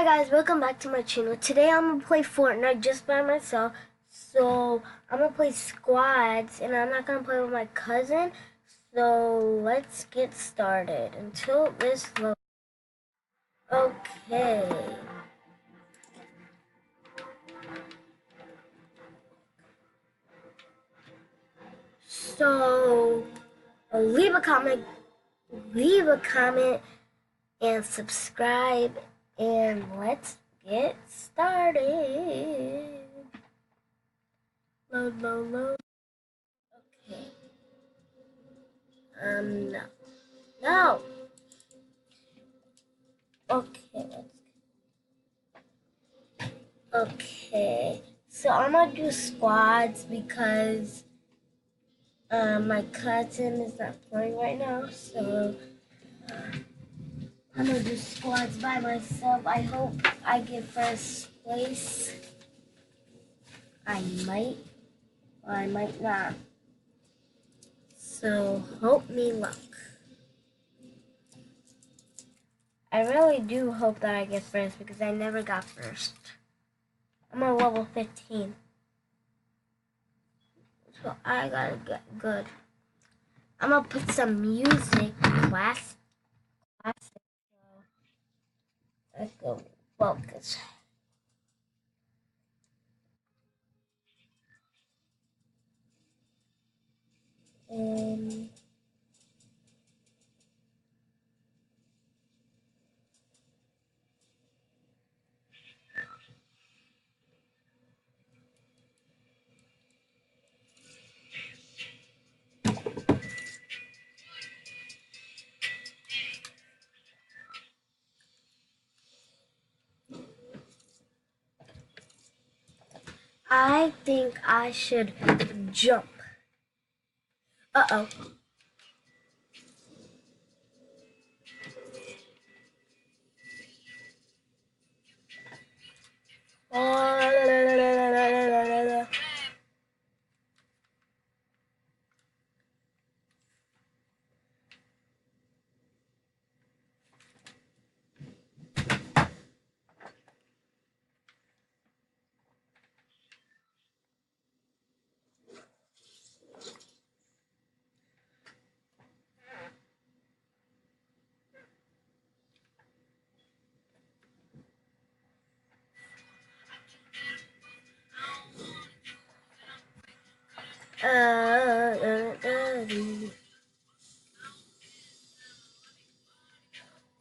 guys, welcome back to my channel. Today I'm gonna play Fortnite just by myself. So I'm gonna play squads and I'm not gonna play with my cousin. So let's get started until this loads. Okay. So leave a comment, and subscribe, and let's get started. Load. Okay. No. No. Okay. Okay. So I'm gonna do squads because my cousin is not playing right now. So I'm gonna do squads by myself. I hope I get first place. I might, or I might not. So hope me luck. I really do hope that I get first because I never got first. I'm on level 15. So I gotta get good. I'm gonna put some music, classic. Let's go focus. And I think I should jump. Uh-oh.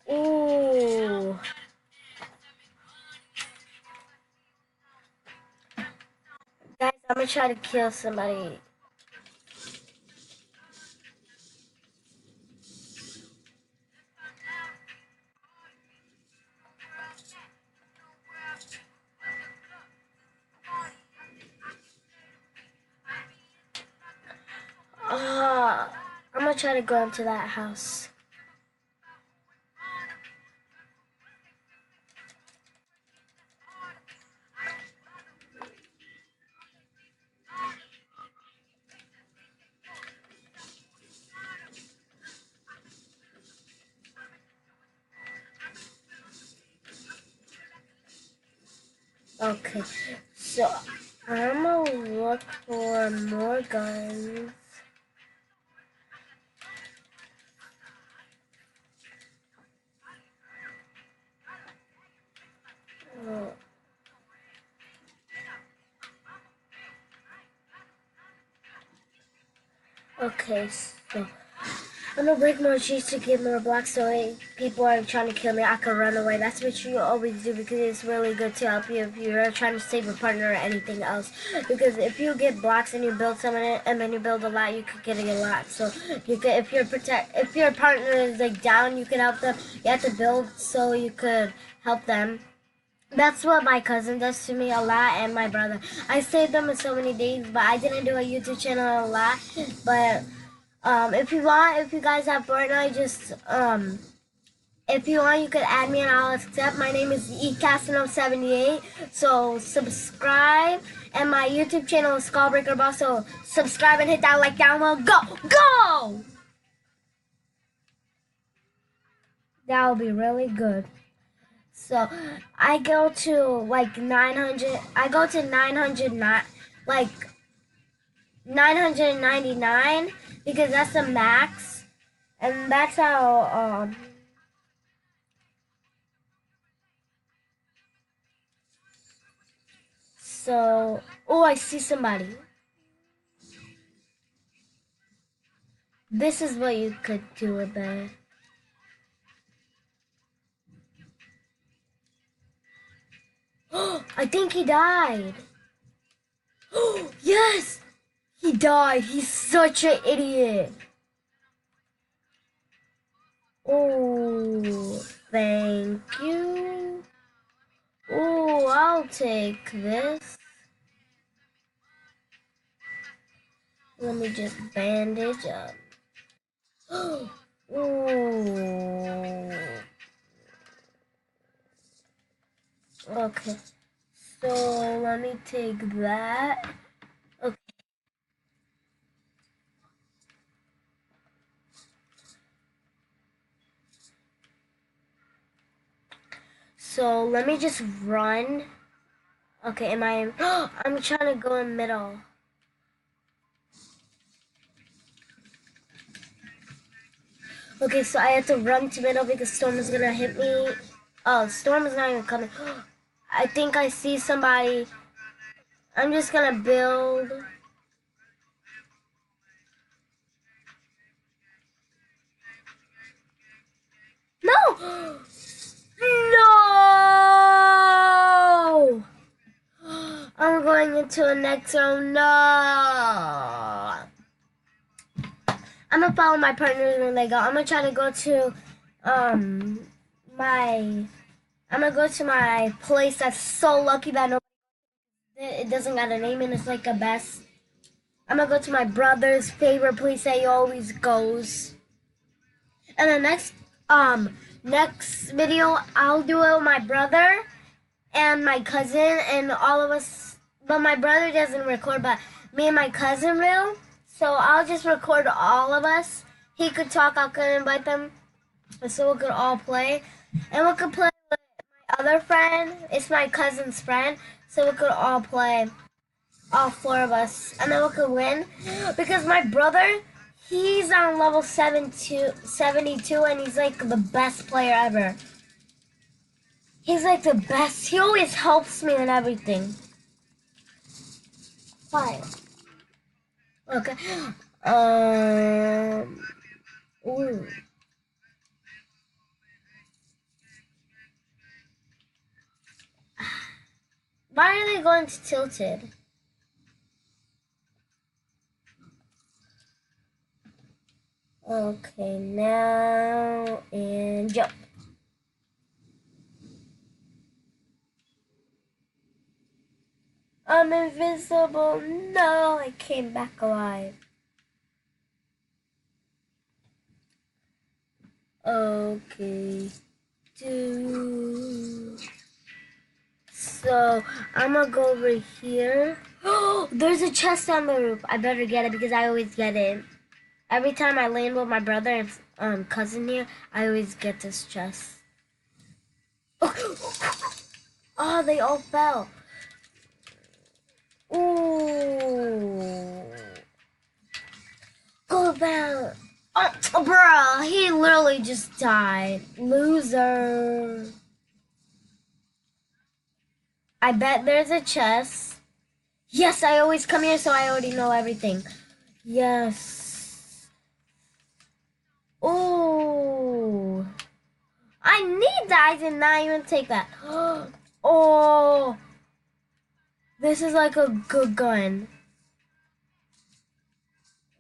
Ooh. Guys, I'm gonna try to kill somebody. I'm gonna try to go into that house. Okay, so I'm gonna look for more guns. Oh. Okay, so I'm gonna break more trees to get more blocks so people are trying to kill me, I can run away. That's what you always do because it's really good to help you if you're trying to save a partner or anything else. Because if you get blocks and you build some in it and then you build a lot, you could get a lot. So you could, if your partner is like down, you can help them. You have to build so you could help them. That's what my cousin does to me a lot, and my brother. I saved them in so many days, but I didn't do a YouTube channel a lot. But if you want, if you guys have Fortnite, just if you want, you could add me and I'll accept. My name is eCasino78. So subscribe, and my YouTube channel is Skullbreaker Boss. So subscribe and hit that like down below. Go! That will be really good. So I go to like 900. I go to 909, like 999 because that's the max, and that's how. So oh, I see somebody. This is what you could do with it. I think he died. Yes, he died. He's such an idiot. Oh, thank you. Oh, I'll take this. Let me just bandage up. Ooh. Okay. So let me take that. Okay. So let me just run. Okay, am I in? I'm trying to go in middle. Okay, so I have to run to middle because Storm is gonna hit me. Oh, Storm is not even coming. I think I see somebody. I'm just gonna build. No! No! I'm going into a next zone. No! I'm gonna follow my partners when they go. I'm gonna try to go to my I'm gonna go to my place that's so lucky that nobody it doesn't got a name and it's like a best. I'm gonna go to my brother's favorite place that he always goes. And the next video I'll do it with my brother and my cousin and all of us, but my brother doesn't record, but me and my cousin will. So I'll just record all of us. He could talk, I could invite them, so we could all play. And we could play with my other friend. It's my cousin's friend, so we could all play, all four of us, and then we could win. Because my brother, he's on level 72, and he's like the best player ever. He's like the best. He always helps me in everything. Fine. Okay. Ooh. Why are they going to Tilted? Okay, now and jump. I'm invisible. No, I came back alive. Okay. So I'm gonna go over here. Oh, there's a chest on the roof. I better get it because I always get it. Every time I land with my brother and cousin here, I always get this chest. Oh, they all fell. Ooh. Go back. Oh, bruh, he literally just died. Loser. I bet there's a chest. Yes, I always come here, so I already know everything. Yes. Ooh. I need that. I did not even take that. Oh. This is like a good gun.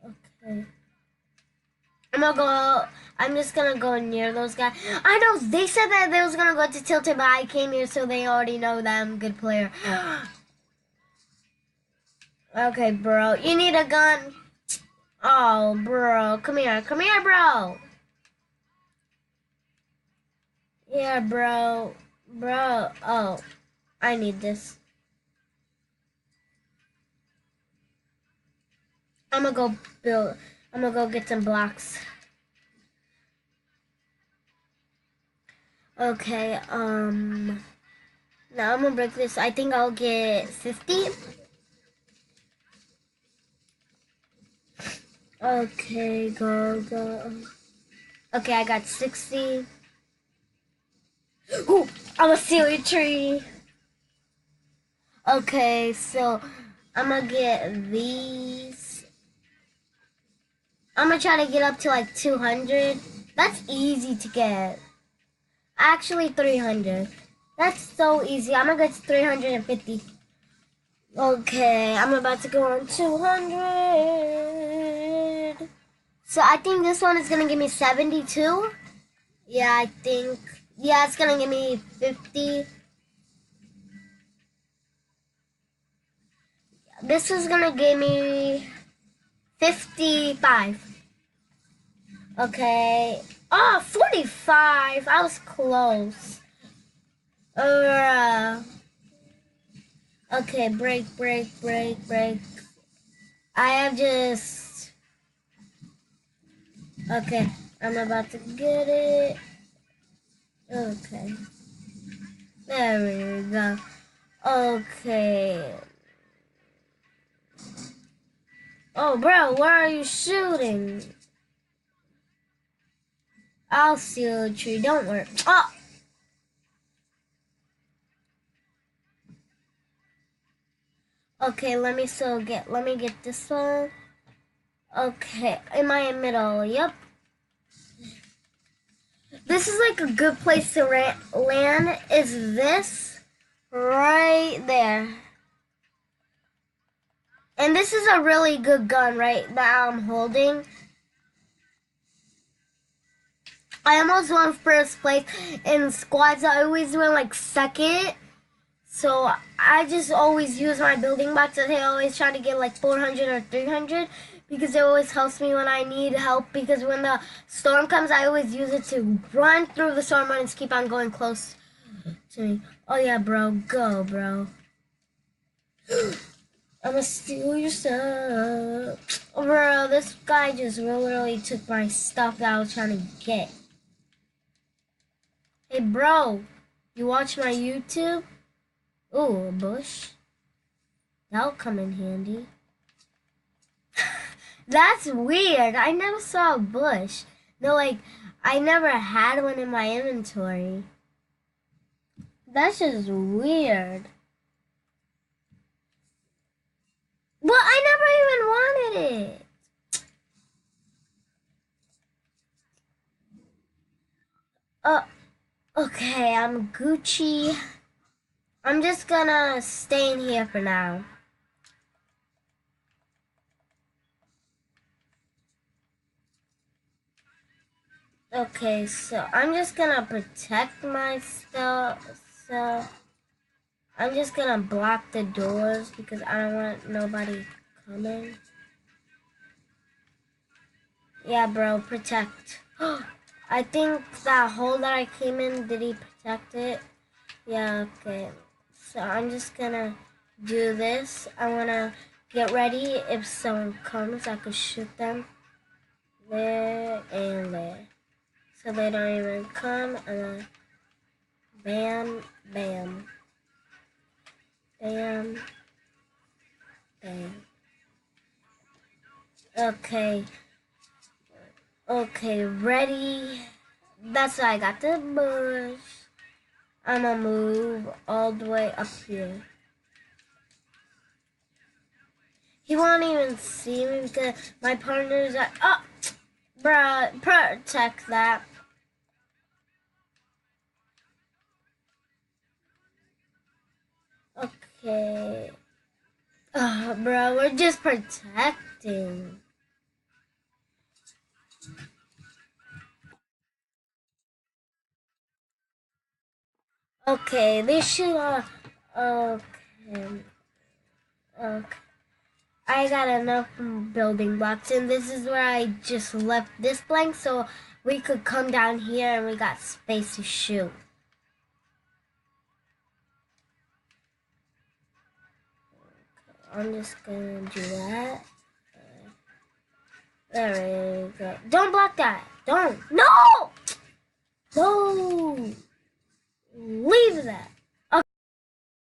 Okay. I'm just gonna go near those guys. I know, they said that they was gonna go to Tilted, but I came here so they already know that I'm a good player. Okay, bro. You need a gun? Oh, bro. Come here. Come here, bro. Yeah, bro. Bro. Oh, I need this. I'm gonna go build. I'm gonna go get some blocks. Okay, now I'm gonna break this. I think I'll get 50. Okay, go, go. Okay, I got 60. Ooh, I'm a silly tree. Okay, so I'm gonna get these. I'm gonna try to get up to like 200. That's easy to get. Actually, 300. That's so easy. I'm gonna get to 350. Okay, I'm about to go on 200. So I think this one is gonna give me 72. Yeah, I think. Yeah, it's gonna give me 50. This is gonna give me 55. Okay. Oh, 45. I was close. Okay, break, break, break, break. I have just. Okay, I'm about to get it. Okay. There we go. Okay. Oh, bro, where are you shooting? I'll steal a tree. Don't worry. Oh! Okay, let me get this one. Okay, am I in middle? Yep. This is like a good place to land. Is this right there? And this is a really good gun right now I'm holding. I almost won first place in squads. I always win like second. So I just always use my building blocks. I always try to get like 400 or 300 because it always helps me when I need help. Because when the storm comes, I always use it to run through the storm and just keep on going close to me. Oh yeah, bro, go, bro. I'ma steal your stuff. Bro, this guy just literally took my stuff that I was trying to get. Hey, bro, you watch my YouTube? Ooh, a bush. That'll come in handy. That's weird. I never saw a bush. No, like, I never had one in my inventory. That's just weird. Well, I never even wanted it. Okay, I'm Gucci. I'm just gonna stay in here for now. Okay, so I'm just gonna protect myself. So I'm just gonna block the doors because I don't want nobody coming. Yeah, bro, protect. I think that hole that I came in, did he protect it? Yeah, okay. So I'm just gonna do this. I wanna get ready. If someone comes, I could shoot them. There and there. So they don't even come. And then bam, bam, bam, bam. Okay. Okay, ready. That's why I got the bush. I'ma move all the way up here. He won't even see me because my partner's at. Oh, bruh, protect that. Okay. Bro, we're just protecting. Okay, this should. Okay. Okay. I got enough building blocks, and this is where I just left this blank so we could come down here and we got space to shoot. I'm just gonna do that. There we go. Don't block that. Don't. No! No! Leave that.